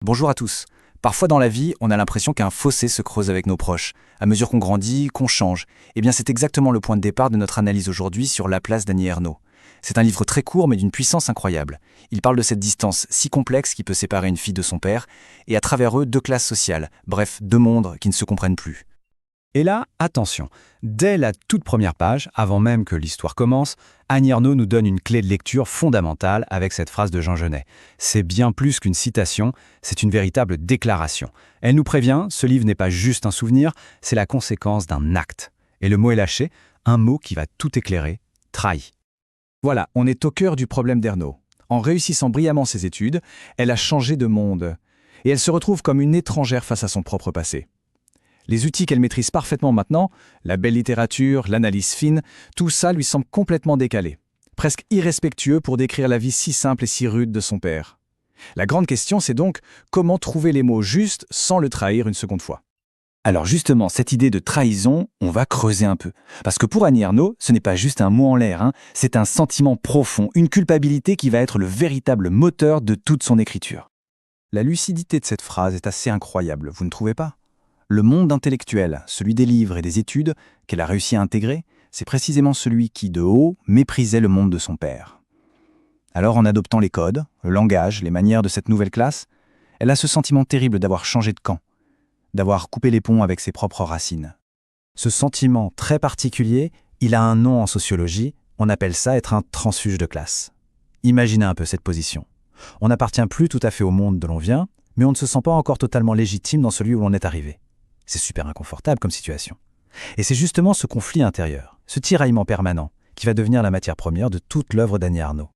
Bonjour à tous. Parfois dans la vie, on a l'impression qu'un fossé se creuse avec nos proches. À mesure qu'on grandit, qu'on change. Eh bien, c'est exactement le point de départ de notre analyse aujourd'hui sur La place d'Annie Ernaux. C'est un livre très court mais d'une puissance incroyable. Il parle de cette distance si complexe qui peut séparer une fille de son père, et à travers eux deux classes sociales, bref, deux mondes qui ne se comprennent plus. Et là, attention, dès la toute première page, avant même que l'histoire commence, Annie Ernaux nous donne une clé de lecture fondamentale avec cette phrase de Jean Genet. C'est bien plus qu'une citation, c'est une véritable déclaration. Elle nous prévient, ce livre n'est pas juste un souvenir, c'est la conséquence d'un acte. Et le mot est lâché, un mot qui va tout éclairer, trahi. Voilà, on est au cœur du problème d'Ernaux. En réussissant brillamment ses études, elle a changé de monde. Et elle se retrouve comme une étrangère face à son propre passé. Les outils qu'elle maîtrise parfaitement maintenant, la belle littérature, l'analyse fine, tout ça lui semble complètement décalé, presque irrespectueux pour décrire la vie si simple et si rude de son père. La grande question, c'est donc comment trouver les mots justes sans le trahir une seconde fois. Alors justement, cette idée de trahison, on va creuser un peu. Parce que pour Annie Ernaux, ce n'est pas juste un mot en l'air, c'est un sentiment profond, une culpabilité qui va être le véritable moteur de toute son écriture. La lucidité de cette phrase est assez incroyable, vous ne trouvez pas ? Le monde intellectuel, celui des livres et des études qu'elle a réussi à intégrer, c'est précisément celui qui, de haut, méprisait le monde de son père. Alors, en adoptant les codes, le langage, les manières de cette nouvelle classe, elle a ce sentiment terrible d'avoir changé de camp, d'avoir coupé les ponts avec ses propres racines. Ce sentiment très particulier, il a un nom en sociologie, on appelle ça être un transfuge de classe. Imaginez un peu cette position. On n'appartient plus tout à fait au monde d'où l'on vient, mais on ne se sent pas encore totalement légitime dans celui où l'on est arrivé. C'est super inconfortable comme situation. Et c'est justement ce conflit intérieur, ce tiraillement permanent, qui va devenir la matière première de toute l'œuvre d'Annie Ernaux.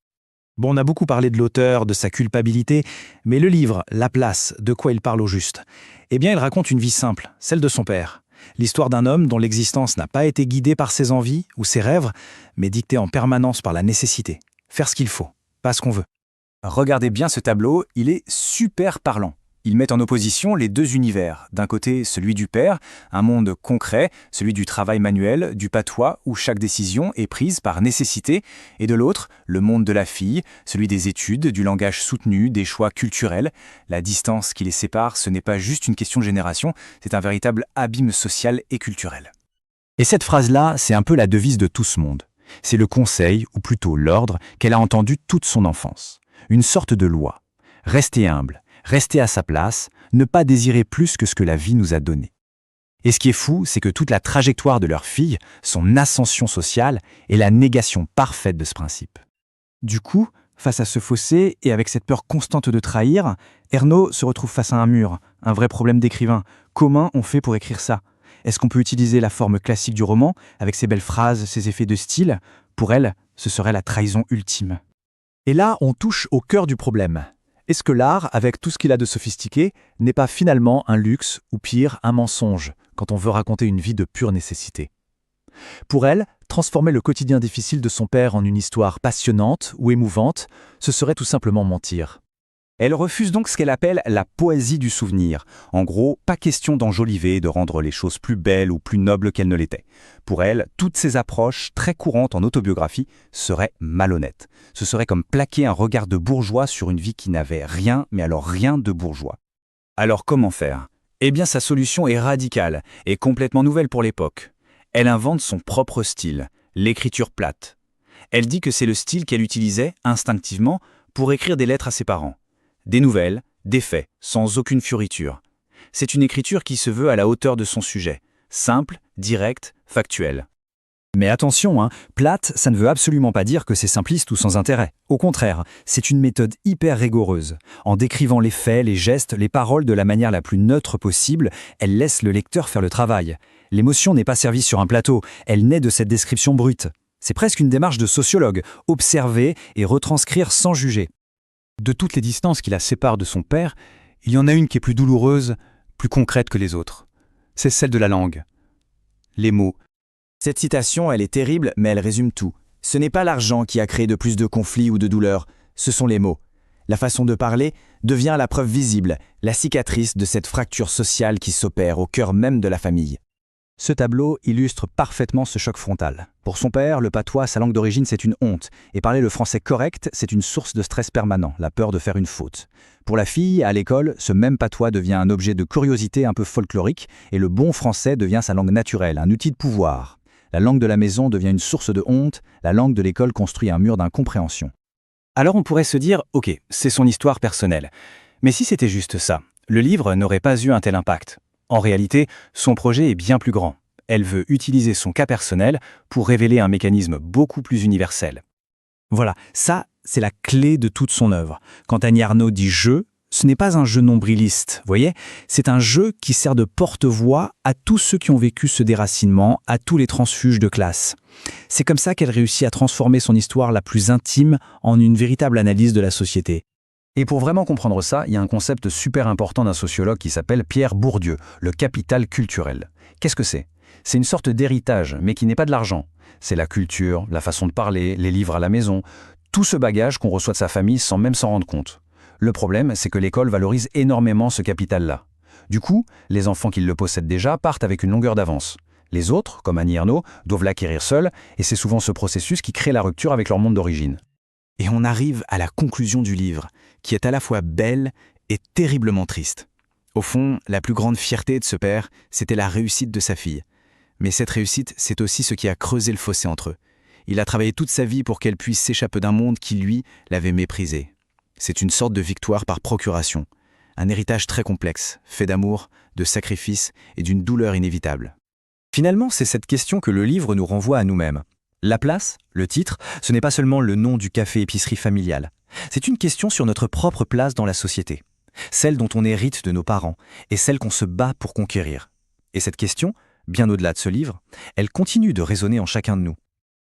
Bon, on a beaucoup parlé de l'auteur, de sa culpabilité, mais le livre, La place, de quoi il parle au juste ? Eh bien, il raconte une vie simple, celle de son père. L'histoire d'un homme dont l'existence n'a pas été guidée par ses envies ou ses rêves, mais dictée en permanence par la nécessité. Faire ce qu'il faut, pas ce qu'on veut. Regardez bien ce tableau, il est super parlant. Il met en opposition les deux univers. D'un côté, celui du père, un monde concret, celui du travail manuel, du patois, où chaque décision est prise par nécessité, et de l'autre, le monde de la fille, celui des études, du langage soutenu, des choix culturels. La distance qui les sépare, ce n'est pas juste une question de génération, c'est un véritable abîme social et culturel. Et cette phrase-là, c'est un peu la devise de tout ce monde. C'est le conseil, ou plutôt l'ordre, qu'elle a entendu toute son enfance. Une sorte de loi. Restez humble. Rester à sa place, ne pas désirer plus que ce que la vie nous a donné. Et ce qui est fou, c'est que toute la trajectoire de leur fille, son ascension sociale, est la négation parfaite de ce principe. Du coup, face à ce fossé et avec cette peur constante de trahir, Ernaux se retrouve face à un mur, un vrai problème d'écrivain. Comment on fait pour écrire ça ? Est-ce qu'on peut utiliser la forme classique du roman, avec ses belles phrases, ses effets de style ? Pour elle, ce serait la trahison ultime. Et là, on touche au cœur du problème. Est-ce que l'art, avec tout ce qu'il a de sophistiqué, n'est pas finalement un luxe ou pire, un mensonge, quand on veut raconter une vie de pure nécessité ? Pour elle, transformer le quotidien difficile de son père en une histoire passionnante ou émouvante, ce serait tout simplement mentir. Elle refuse donc ce qu'elle appelle la poésie du souvenir. En gros, pas question d'enjoliver, de rendre les choses plus belles ou plus nobles qu'elles ne l'étaient. Pour elle, toutes ces approches, très courantes en autobiographie, seraient malhonnêtes. Ce serait comme plaquer un regard de bourgeois sur une vie qui n'avait rien, mais alors rien de bourgeois. Alors comment faire ? Eh bien, sa solution est radicale et complètement nouvelle pour l'époque. Elle invente son propre style, l'écriture plate. Elle dit que c'est le style qu'elle utilisait, instinctivement, pour écrire des lettres à ses parents. Des nouvelles, des faits, sans aucune fioriture. C'est une écriture qui se veut à la hauteur de son sujet, simple, directe, factuelle. Mais attention, plate, ça ne veut absolument pas dire que c'est simpliste ou sans intérêt. Au contraire, c'est une méthode hyper rigoureuse. En décrivant les faits, les gestes, les paroles de la manière la plus neutre possible, elle laisse le lecteur faire le travail. L'émotion n'est pas servie sur un plateau, elle naît de cette description brute. C'est presque une démarche de sociologue, observer et retranscrire sans juger. De toutes les distances qui la séparent de son père, il y en a une qui est plus douloureuse, plus concrète que les autres. C'est celle de la langue. Les mots. Cette citation, elle est terrible, mais elle résume tout. Ce n'est pas l'argent qui a créé de plus de conflits ou de douleurs, ce sont les mots. La façon de parler devient la preuve visible, la cicatrice de cette fracture sociale qui s'opère au cœur même de la famille. Ce tableau illustre parfaitement ce choc frontal. Pour son père, le patois, sa langue d'origine, c'est une honte. Et parler le français correct, c'est une source de stress permanent, la peur de faire une faute. Pour la fille, à l'école, ce même patois devient un objet de curiosité un peu folklorique, et le bon français devient sa langue naturelle, un outil de pouvoir. La langue de la maison devient une source de honte, la langue de l'école construit un mur d'incompréhension. Alors on pourrait se dire, ok, c'est son histoire personnelle. Mais si c'était juste ça, le livre n'aurait pas eu un tel impact. En réalité, son projet est bien plus grand. Elle veut utiliser son cas personnel pour révéler un mécanisme beaucoup plus universel. Voilà, ça, c'est la clé de toute son œuvre. Quand Annie Ernaux dit « jeu », ce n'est pas un jeu nombriliste, vous voyez? C'est un jeu qui sert de porte-voix à tous ceux qui ont vécu ce déracinement, à tous les transfuges de classe. C'est comme ça qu'elle réussit à transformer son histoire la plus intime en une véritable analyse de la société. Et pour vraiment comprendre ça, il y a un concept super important d'un sociologue qui s'appelle Pierre Bourdieu, le capital culturel. Qu'est-ce que c'est? C'est une sorte d'héritage, mais qui n'est pas de l'argent. C'est la culture, la façon de parler, les livres à la maison, tout ce bagage qu'on reçoit de sa famille sans même s'en rendre compte. Le problème, c'est que l'école valorise énormément ce capital-là. Du coup, les enfants qui le possèdent déjà partent avec une longueur d'avance. Les autres, comme Annie Ernaux, doivent l'acquérir seuls, et c'est souvent ce processus qui crée la rupture avec leur monde d'origine. Et on arrive à la conclusion du livre, qui est à la fois belle et terriblement triste. Au fond, la plus grande fierté de ce père, c'était la réussite de sa fille. Mais cette réussite, c'est aussi ce qui a creusé le fossé entre eux. Il a travaillé toute sa vie pour qu'elle puisse s'échapper d'un monde qui, lui, l'avait méprisée. C'est une sorte de victoire par procuration. Un héritage très complexe, fait d'amour, de sacrifice et d'une douleur inévitable. Finalement, c'est cette question que le livre nous renvoie à nous-mêmes. La place, le titre, ce n'est pas seulement le nom du café-épicerie familial. C'est une question sur notre propre place dans la société. Celle dont on hérite de nos parents et celle qu'on se bat pour conquérir. Et cette question, bien au-delà de ce livre, elle continue de résonner en chacun de nous.